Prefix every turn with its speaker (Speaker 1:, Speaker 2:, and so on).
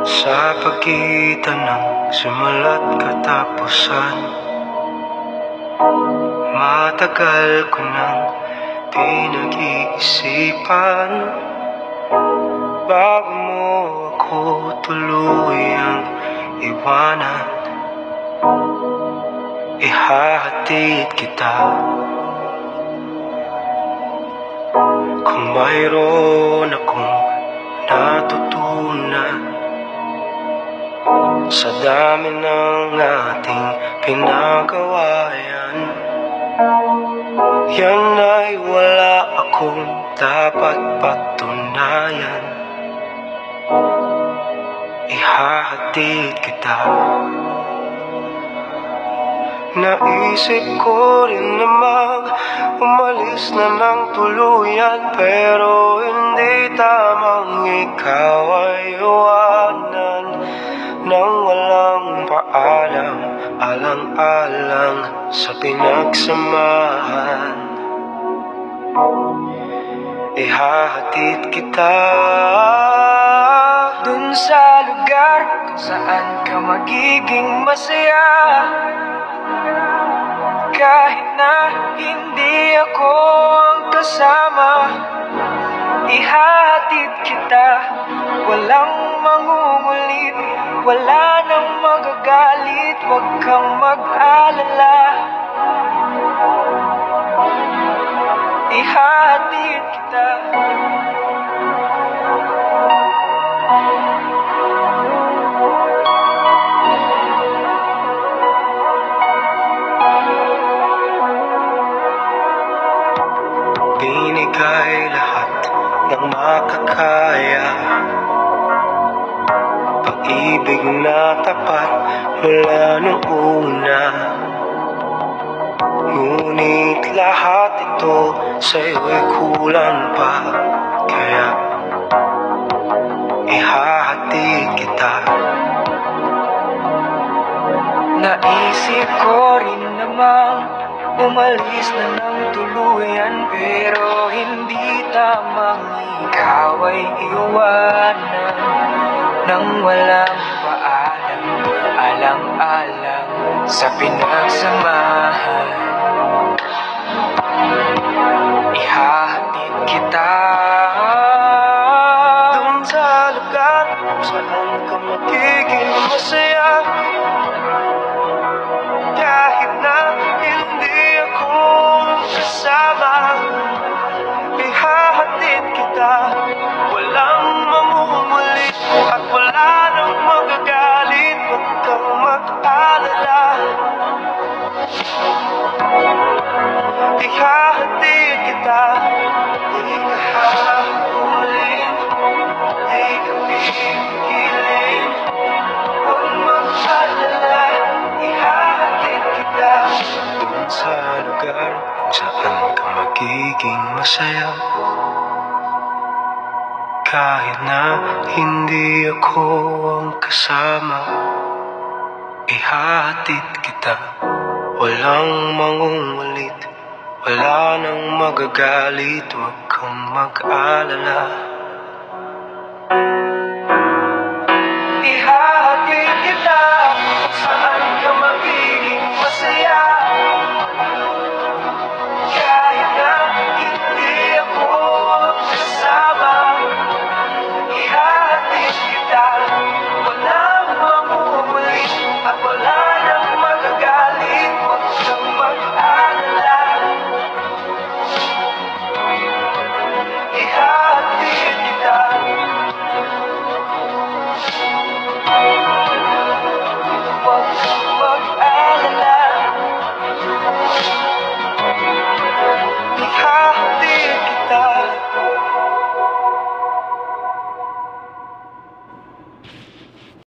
Speaker 1: Sa pagitan ng simula't katapusan, matagal ko nang pinag-iisipan bago mo ako tuluyang iwanan. Ihahatid kita kung mayroon akong natutunan sa dami ng ating pinagawa yan. Yan ay wala akong dapat patunayan. Ihahatid kita. Naisip ko rin namang umalis na ng tuluyan, pero hindi tamang ikaw ay iwanan nang walang paalam, alang-alang sa pinagsamahan. Ihahatid kita dun sa lugar kung saan ka magiging masaya, kahit na hindi ako ang kasama. Ihahatid kita, walang mangungulit, wala nang magagalit, huwag kang mag-alala. Ihahatid kita. Binigay lahat ng makakaya, pag-ibig na tapat mula nung una. Ngunit lahat ito sa'yo'y kulang pa, kaya ihahatid kita. Naisip ko rin namang umalis na ng tuluyan, pero hindi tamang ikaw ay iwanan nang walang paalam, alang-alang sa pinagsamahan. Ihahatid kita dun sa lugar kung saan ka magiging masaya, kahit na hindi ako kasama. Ihahatid kita, walang mamumulit at wala nang magagalit, huwag kang mag-alala. Ihahatid kita, di ka hahabulin, di ka pipigilin, huwag mag-alala. Ihahatid kita dun sa lugar kung saan ka magiging masaya, kahit na hindi ako ang kasama. Ihahatid kita, walang mangungulit, wala nang magagalit, huwag kang mag-alala.